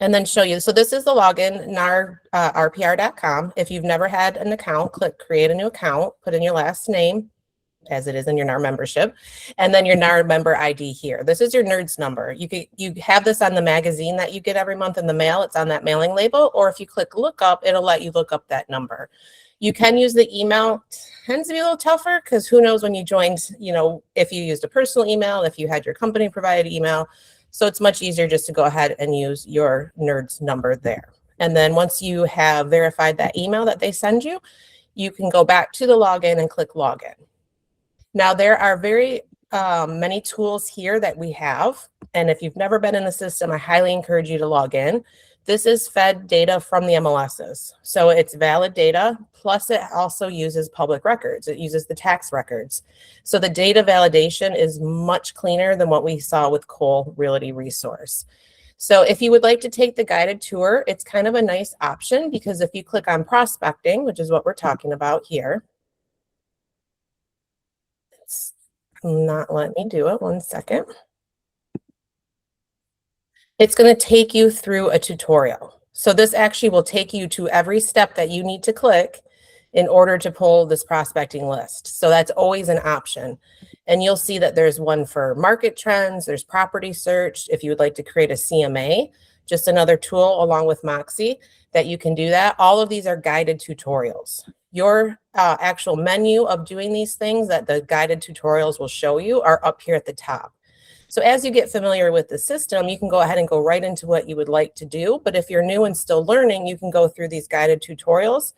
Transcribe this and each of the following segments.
and then show you. So this is the login, NAR, RPR.com. If you've never had an account, click create a new account, put in your last name as it is in your NAR membership, and then your NAR member ID here. This is your NERDS number. You have this on the magazine that you get every month in the mail. It's on that mailing label, or if you click look up, it'll let you look up that number. You can use the email. Tends to be a little tougher because who knows when you joined, you know, if you used a personal email, if you had your company provided email. So it's much easier just to go ahead and use your NERDS number there. And then once you have verified that email that they send you, you can go back to the login and click login. Now there are very many tools here that we have. And if you've never been in the system, I highly encourage you to log in. This is fed data from the MLSs. So it's valid data, plus it also uses public records. It uses the tax records. So the data validation is much cleaner than what we saw with Cole Realty Resource. So if you would like to take the guided tour, it's kind of a nice option because if you click on prospecting, which is what we're talking about here, it's not letting me do it, 1 second. It's going to take you through a tutorial. So this actually will take you to every step that you need to click in order to pull this prospecting list. So that's always an option. And you'll see that there's one for market trends, there's property search. If you would like to create a CMA, just another tool along with Moxie that you can do that. All of these are guided tutorials. Your actual menu of doing these things that the guided tutorials will show you are up here at the top. So as you get familiar with the system, you can go ahead and go right into what you would like to do. But if you're new and still learning, you can go through these guided tutorials.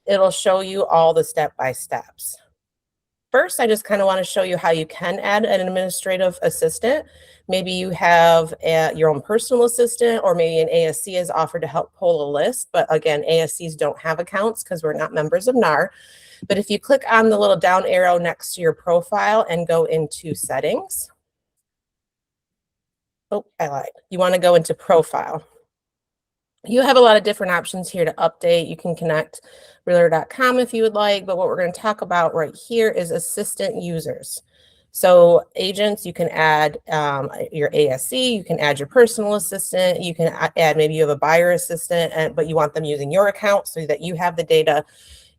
It'll show you all the step-by-steps. First, I just kind of want to show you how you can add an administrative assistant. Maybe you have your own personal assistant, or maybe an ASC is offered to help pull a list. But again, ASCs don't have accounts because we're not members of NAR. But if you click on the little down arrow next to your profile and go into settings, oh, I lied. You want to go into profile. You have a lot of different options here to update. You can connect realtor.com if you would like, but what we're going to talk about right here is assistant users. So agents, you can add your ASC, you can add your personal assistant, you can add, maybe you have a buyer assistant, but you want them using your account so that you have the data.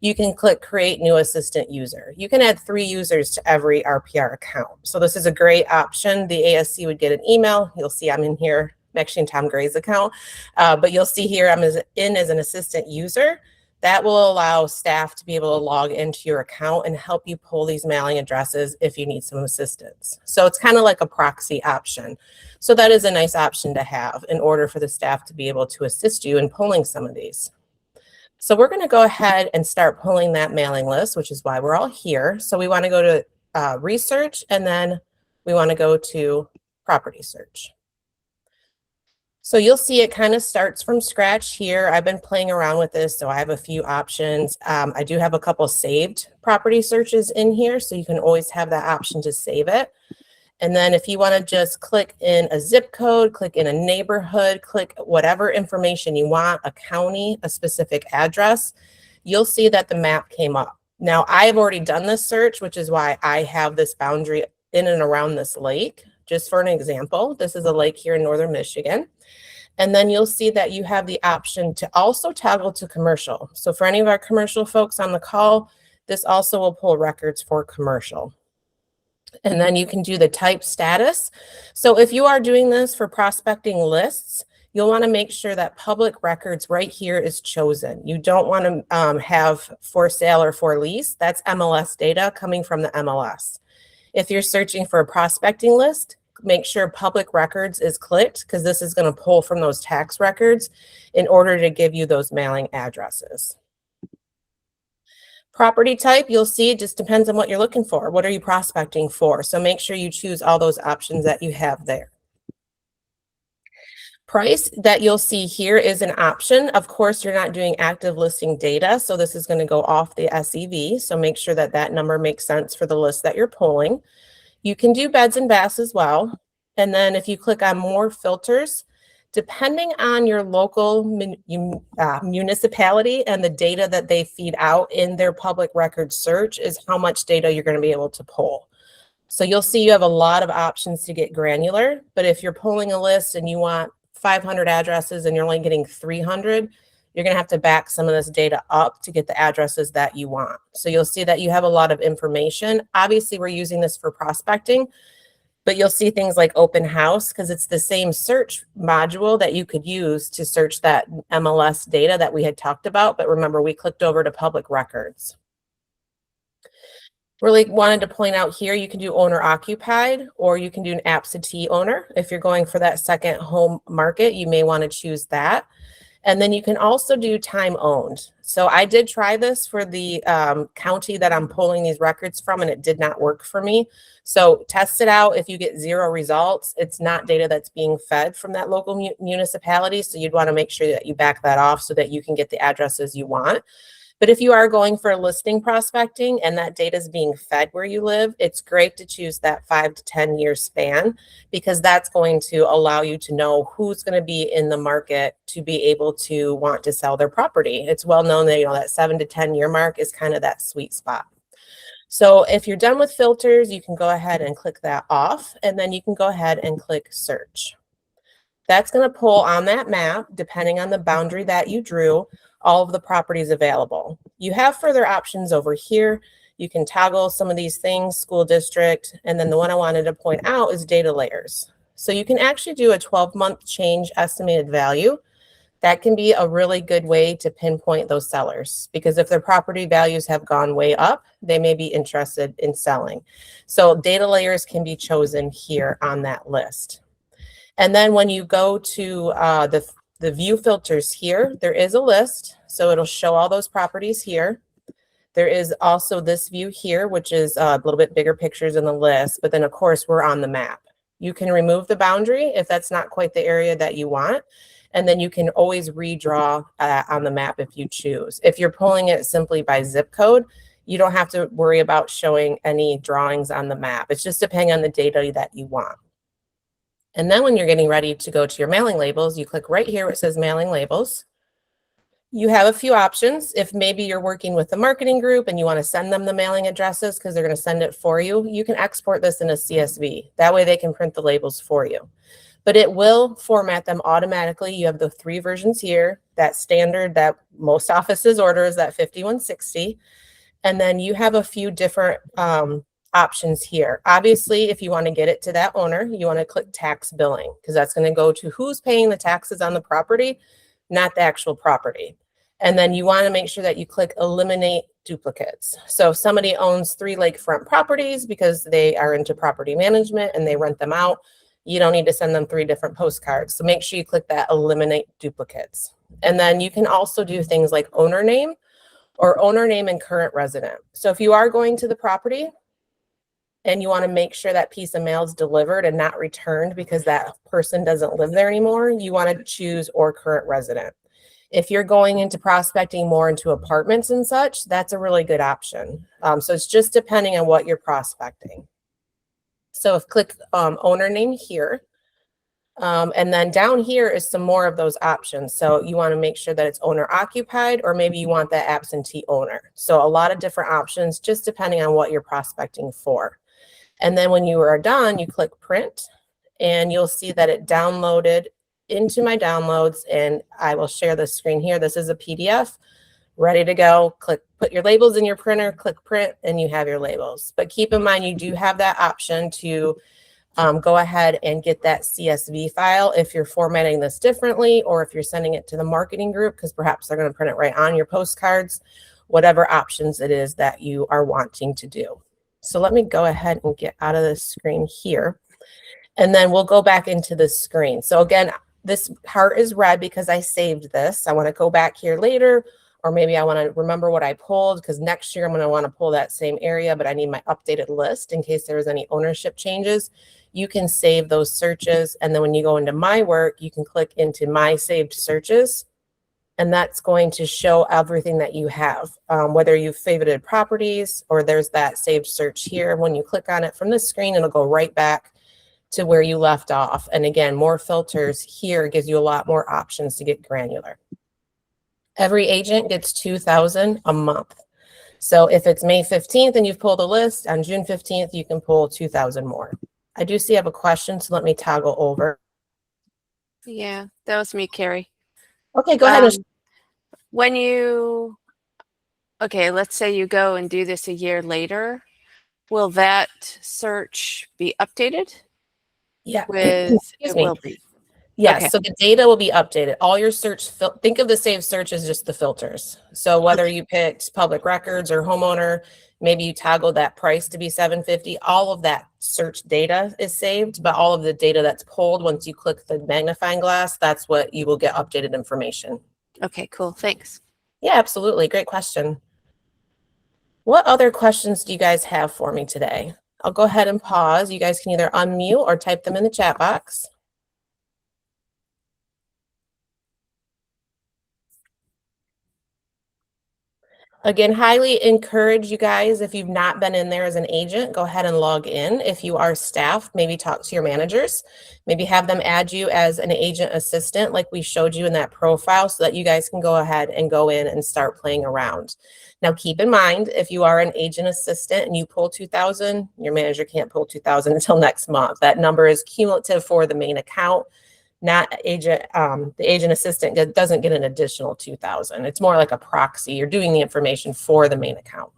You can click create new assistant user. You can add 3 users to every RPR account. So this is a great option. The ASC would get an email. You'll see I'm in here. I'm actually in Tom Gray's account, but you'll see here I'm in as an assistant user. That will allow staff to be able to log into your account and help you pull these mailing addresses if you need some assistance. So it's kind of like a proxy option. So that is a nice option to have in order for the staff to be able to assist you in pulling some of these. So we're going to go ahead and start pulling that mailing list, which is why we're all here. So we want to go to research, and then we want to go to property search. So you'll see it kind of starts from scratch here. I've been playing around with this, so I have a few options. I do have a couple saved property searches in here, so you can always have that option to save it. And then if you want to just click in a zip code, click in a neighborhood, click whatever information you want, a county, a specific address, you'll see that the map came up. Now, I've already done this search, which is why I have this boundary in and around this lake. Just for an example, this is a lake here in northern Michigan. And then you'll see that you have the option to also toggle to commercial. So for any of our commercial folks on the call, this also will pull records for commercial. And then you can do the type status. So if you are doing this for prospecting lists, you'll want to make sure that public records right here is chosen. You don't want to have for sale or for lease. That's MLS data coming from the MLS. If you're searching for a prospecting list, make sure public records is clicked because this is going to pull from those tax records in order to give you those mailing addresses. Property type, you'll see it just depends on what you're looking for. What are you prospecting for? So make sure you choose all those options that you have there. Price that you'll see here is an option. Of course, you're not doing active listing data, so this is going to go off the SEV. So make sure that that number makes sense for the list that you're pulling. You can do beds and baths as well. And then if you click on more filters, depending on your local municipality and the data that they feed out in their public record search is how much data you're going to be able to pull. So you'll see you have a lot of options to get granular, but if you're pulling a list and you want 500 addresses and you're only getting 300, you're going to have to back some of this data up to get the addresses that you want. So you'll see that you have a lot of information. Obviously, we're using this for prospecting, but you'll see things like open house because it's the same search module that you could use to search that MLS data that we had talked about. But remember, we clicked over to public records. Really wanted to point out here, you can do owner occupied or you can do an absentee owner. If you're going for that second home market, you may want to choose that. And then you can also do time owned. So I did try this for the county that I'm pulling these records from, and it did not work for me. So test it out. If you get 0 results, it's not data that's being fed from that local municipality. So you'd want to make sure that you back that off so that you can get the addresses you want. But if you are going for listing prospecting and that data is being fed where you live, it's great to choose that 5 to 10 year span because that's going to allow you to know who's going to be in the market to be able to want to sell their property. It's well known that, that 7 to 10 year mark is kind of that sweet spot. So if you're done with filters, you can go ahead and click that off, and then you can go ahead and click search. That's going to pull on that map, depending on the boundary that you drew, all of the properties available. You have further options over here. You can toggle some of these things, school district, and then the one I wanted to point out is data layers. So you can actually do a 12-month change estimated value. That can be a really good way to pinpoint those sellers because if their property values have gone way up, they may be interested in selling. So data layers can be chosen here on that list. And then when you go to the view filters here, there is a list. So it'll show all those properties here. There is also this view here, which is a little bit bigger pictures in the list. But then, of course, we're on the map. You can remove the boundary if that's not quite the area that you want. And then you can always redraw on the map if you choose. If you're pulling it simply by zip code, you don't have to worry about showing any drawings on the map. It's just depending on the data that you want. And then when you're getting ready to go to your mailing labels, you click right here where it says mailing labels. You have a few options. If maybe you're working with the marketing group and you want to send them the mailing addresses because they're going to send it for you, you can export this in a CSV. That way they can print the labels for you. But it will format them automatically. You have the 3 versions here. That standard that most offices order is that 5160. And then you have a few different options here. Obviously, if you want to get it to that owner, you want to click tax billing because that's going to go to who's paying the taxes on the property, not the actual property. And then you want to make sure that you click eliminate duplicates. So if somebody owns 3 lakefront properties because they are into property management and they rent them out, you don't need to send them 3 different postcards. So make sure you click that eliminate duplicates. And then you can also do things like owner name or owner name and current resident. So if you are going to the property and you want to make sure that piece of mail is delivered and not returned because that person doesn't live there anymore, you want to choose or current resident. If you're going into prospecting more into apartments and such, that's a really good option. So it's just depending on what you're prospecting. So if click owner name here, and then down here is some more of those options. So you want to make sure that it's owner occupied, or maybe you want that absentee owner. So a lot of different options, just depending on what you're prospecting for. And then when you are done, you click print and you'll see that it downloaded into my downloads, and I will share the screen here. This is a PDF ready to go. Click, put your labels in your printer, click print, and you have your labels. But keep in mind, you do have that option to go ahead and get that CSV file if you're formatting this differently, or if you're sending it to the marketing group, because perhaps they're going to print it right on your postcards, whatever options it is that you are wanting to do. So let me go ahead and get out of this screen here, and then we'll go back into this screen. So again, this part is red because I saved this. I want to go back here later, or maybe I want to remember what I pulled because next year I'm going to want to pull that same area, but I need my updated list in case there was any ownership changes. You can save those searches, and then when you go into my work, you can click into my saved searches, and that's going to show everything that you have, whether you've favorited properties or there's that saved search here. When you click on it from this screen, it'll go right back to where you left off. And again, more filters here gives you a lot more options to get granular. Every agent gets $2,000 a month. So if it's May 15th and you've pulled a list, on June 15th, you can pull $2,000 more. I do see I have a question, so let me toggle over. Yeah, that was me, Carrie. Okay, go ahead. When you, okay, let's say you go and do this a year later, will that search be updated? Yeah. With, Excuse it me. will be. Yes, Okay. so the data will be updated. All your search, think of the saved search as just the filters. So whether Okay. you picked public records or homeowner, maybe you toggled that price to be 750, all of that search data is saved, but all of the data that's pulled once you click the magnifying glass, that's what you will get updated information. Okay, cool. Thanks. Yeah, absolutely. Great question. What other questions do you guys have for me today? I'll go ahead and pause. You guys can either unmute or type them in the chat box. Again, highly encourage you guys, if you've not been in there as an agent, go ahead and log in. If you are staff, maybe talk to your managers, maybe have them add you as an agent assistant like we showed you in that profile so that you guys can go ahead and go in and start playing around. Now, keep in mind, if you are an agent assistant and you pull 2,000, your manager can't pull 2,000 until next month. That number is cumulative for the main account. Not agent, the agent assistant doesn't get an additional 2,000. It's more like a proxy. You're doing the information for the main account.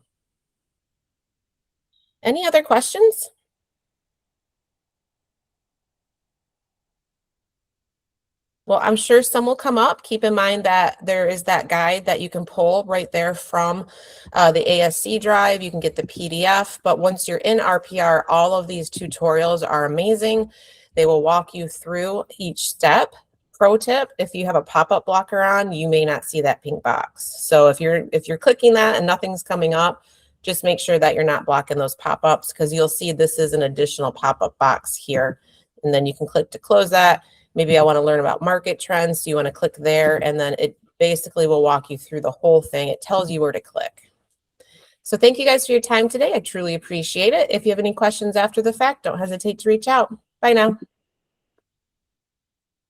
Any other questions? Well, I'm sure some will come up. Keep in mind that there is that guide that you can pull right there from the ASC drive. You can get the PDF, but once you're in RPR, all of these tutorials are amazing. They will walk you through each step. Pro tip, if you have a pop-up blocker on, you may not see that pink box. So if you're clicking that and nothing's coming up, just make sure that you're not blocking those pop-ups, because you'll see this is an additional pop-up box here. And then you can click to close that. Maybe I want to learn about market trends. So you want to click there, and then it basically will walk you through the whole thing. It tells you where to click. So thank you guys for your time today. I truly appreciate it. If you have any questions after the fact, don't hesitate to reach out. Bye now.